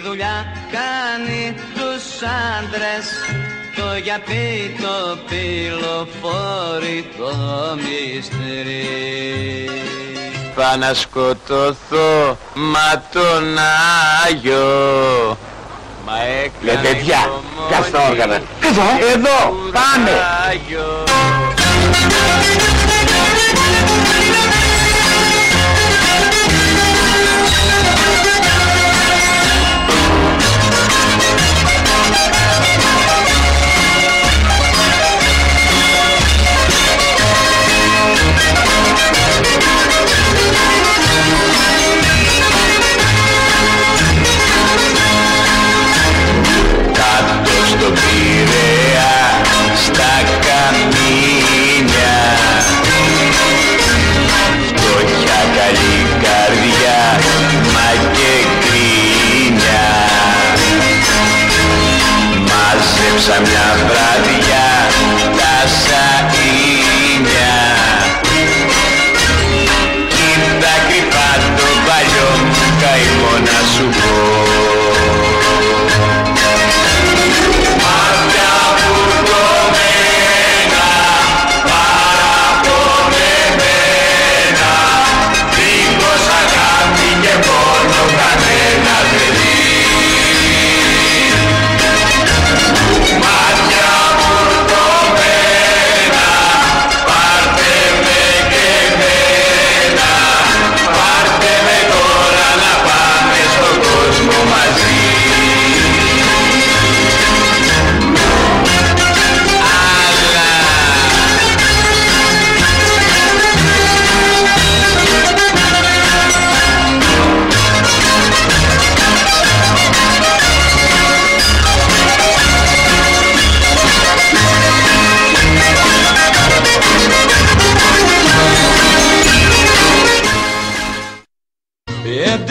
δουλειά κάνει τους άντρες, το γιαπί το πυλοφορικό μυστρή. Θα να σκοτωθώ μα τον Άγιο, μα έκανε παιδιά, κάτσε τα όργανα. Εδώ, πάμε! Στον Πειραιά, στα καμίνια, φτωχιά καλή καρδιά, μα και κρίνια. Μάζεψα μια βράδια τα σαΐνια, κοίτα κρυφά το παλιό μου καημό να σου πω.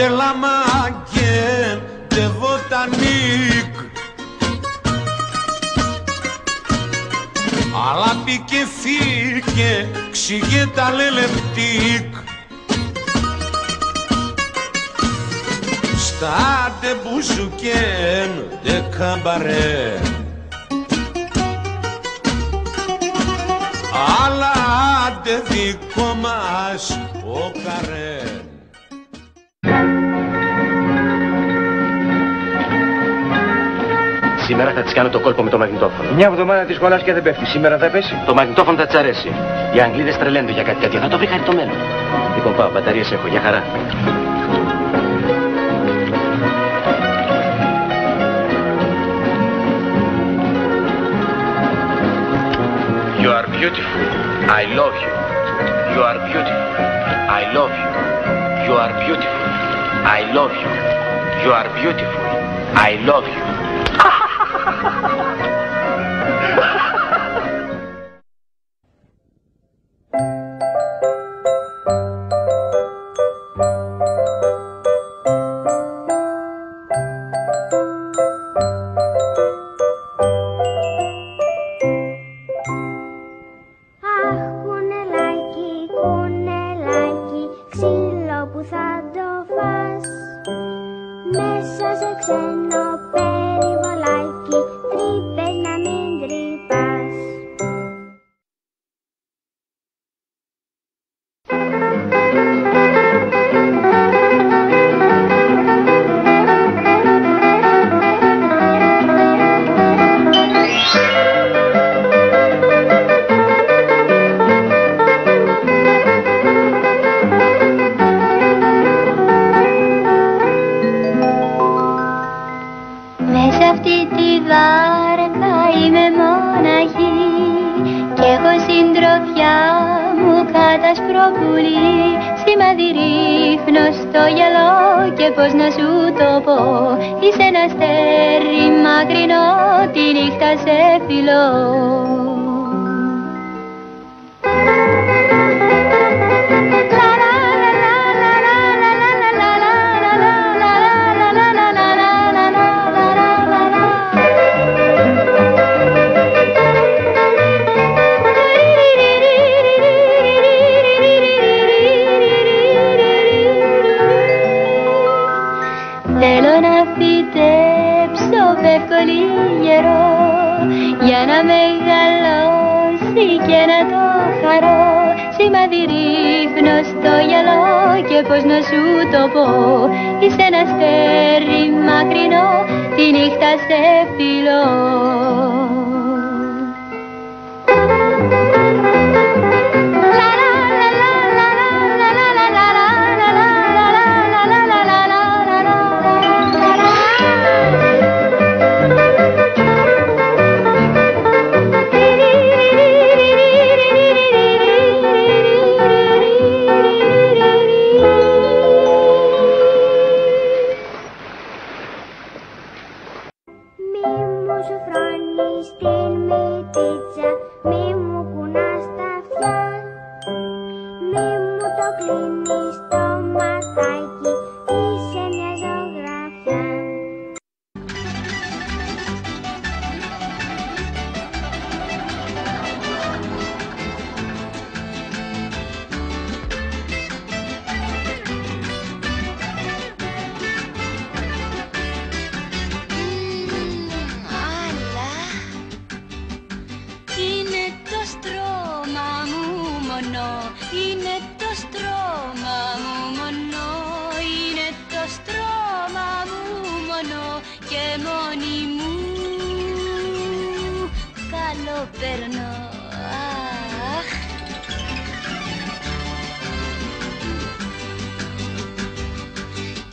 De la magen de botanic, αλλά πήκε φύγε ξηγέ τα λελεπτικ. Στα de μπουζουκέν de καμπαρέ, αλλά de δικό μας ο καρέν. Σήμερα θα της κάνω το κόλπο με το μαγνητόφωνο. Μια εβδομάδα τη σχολάς και δεν πέφτει. Σήμερα θα πέσει. Το μαγνητόφωνο θα της αρέσει. Οι Αγγλίδες τρελαίνονται για κάτι τέτοιο. Θα το βρει χαριτωμένο. Λοιπόν, πάω. Μπαταρίες έχω. Για χαρά. You are beautiful. I love you. You are beautiful. I love you. You are beautiful. I love you. You are beautiful. I love you. Μέσα σε ξένο περιβολάκι, τρύπες να μην τρυπάς. Σπροβουλή, σημάδι ρίχνω στο γυαλό και πώς να σου το πω. Είσαι ένα αστέρι μακρινό, τη νύχτα σε φιλώ. Θέλω να φύγετε εύκολη γερό, για να μεγαλώσει και να το χαρώ. Σημάδι ρίχνω στο γυαλό και πώς να σου το πω, είσαι ένα αστέρι μακρινό, τη νύχτα σε φιλώ.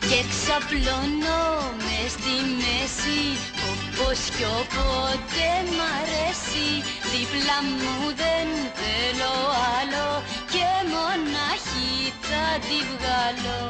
Και ξαπλώνω μες στη μέση, όπως κι όποτε μ' αρέσει. Δίπλα μου δεν θέλω άλλο και μονάχη θα τη βγάλω.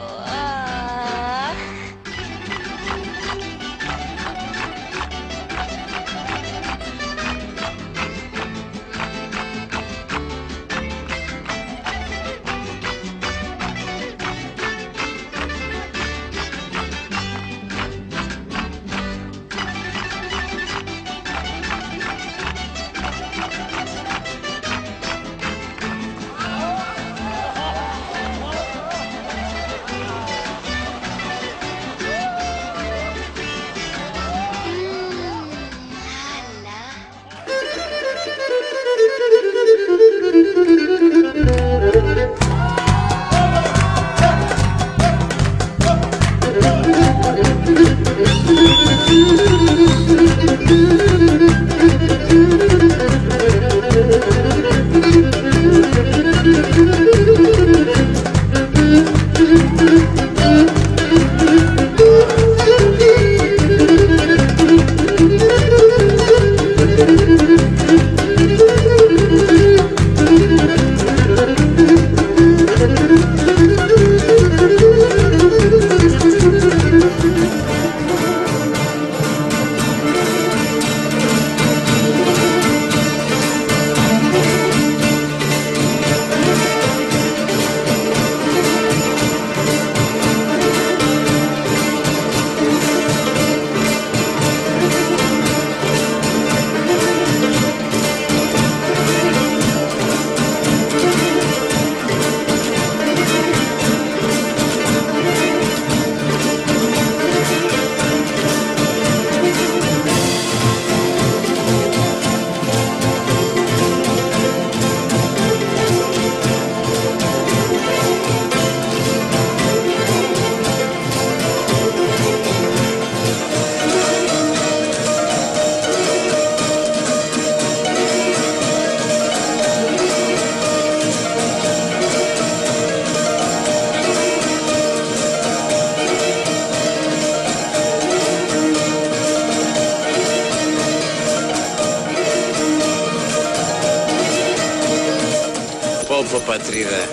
Πω πατρίδα,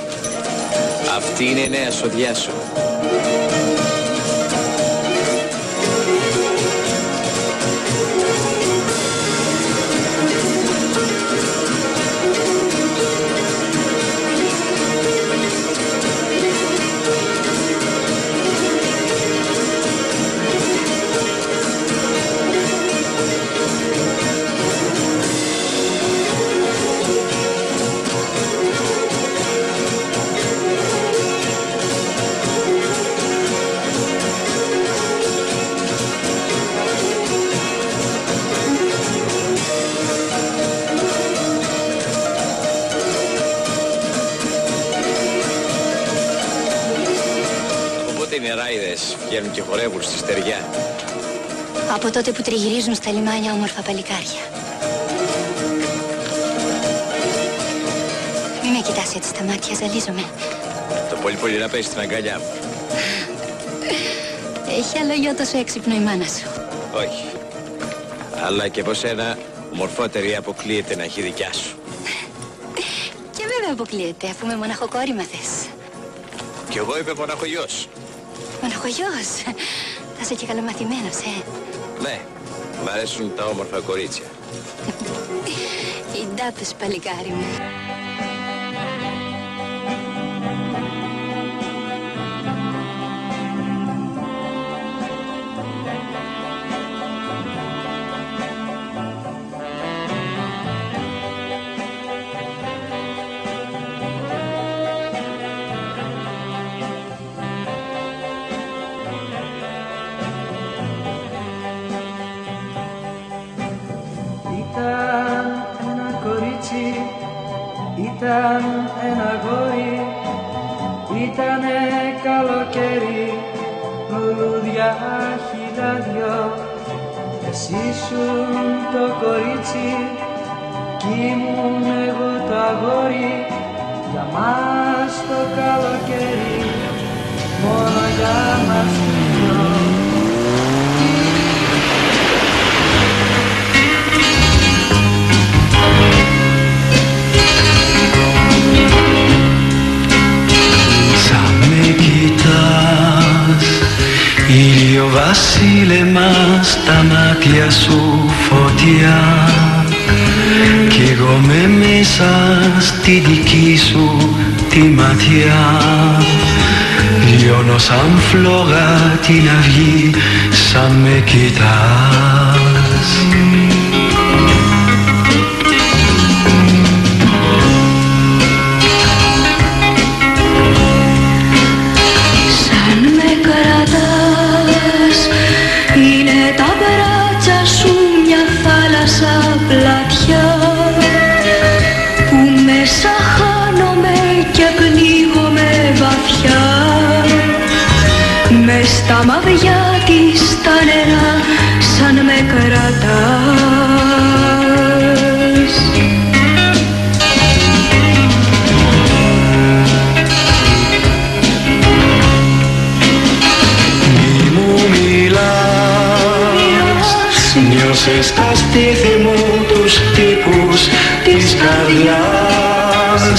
αυτή είναι η νέα σοδιά σου. άιδες βγαίνουν και χορεύουν στη στεριά. Από τότε που τριγυρίζουν στα λιμάνια όμορφα παλικάρια. Μη με κοιτάς έτσι στα μάτια, ζαλίζομαι. Το πολύ να πέσει στην αγκαλιά μου. Έχει άλλο γιο τόσο έξυπνο η μάνα σου. Όχι. Αλλά και από σένα μορφότερη αποκλείεται να έχει δικιά σου. Και βέβαια αποκλείεται, αφού με μοναχοκόρη μαθες. Κι εγώ είπε μοναχογιός. Μοναχογιός. Θα είσαι και καλομαθημένος, Ναι, μ' αρέσουν τα όμορφα κορίτσια. Η ντάπες, παλικάρι μου. Ήταν ένα κορίτσι, ήταν ένα αγόρι, ήτανε καλοκαίρι, λουλούδια χιλιάδιο. Εσύ ήσουν το κορίτσι κι ήμουν εγώ το αγόρι, για μας το καλοκαίρι, μόνο για μας τους δυο. Ήλιο βασίλεμα στα μάτια σου φωτιά κι εγώ με μέσα στη δική σου τη ματιά λιώνω σαν φλόγα την αυγή σαν με κοιτάς. Είναι τα μπράτσα σου μια θάλασσα πλατιά που μέσα χάνομαι και πνίγομαι βαθιά. Μες στα μαυριά της τα νερά σαν με κρατάς. Νιώσες στα στήθη μου τους χτύπους της καρδιάς,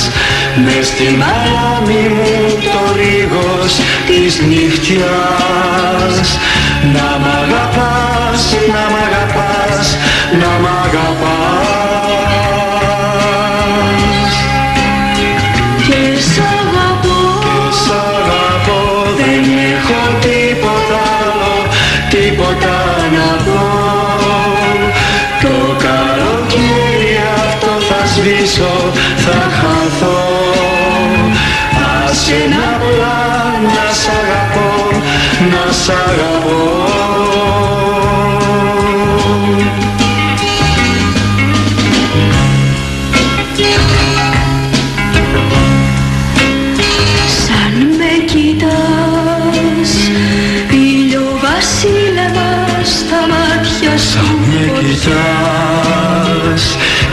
μες στην μαλάμη μου το ρίγος της νυχτιάς. Να μ' αγαπάς, να μ' αγαπάς, να μ' αγαπάς. Και σ' αγαπώ, δεν έχω τίποτα άλλο, τίποτα να πω. Το καλοκαίρι αυτό θα σβήσω, θα χαθώ. Άσε να απλά να σ' αγαπώ, να σ' αγαπώ. σαν με κοιτάς, ήλιο βασίλεμα στα μάτια σου. Σαν με κοιτάς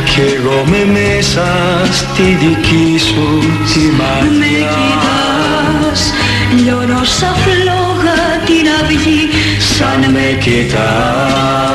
κι εγώ με μέσα στη δική σου τη ματιά. Με κοιτάς, λιώνω σαν φλόγα την αυγή σαν με κοιτάς.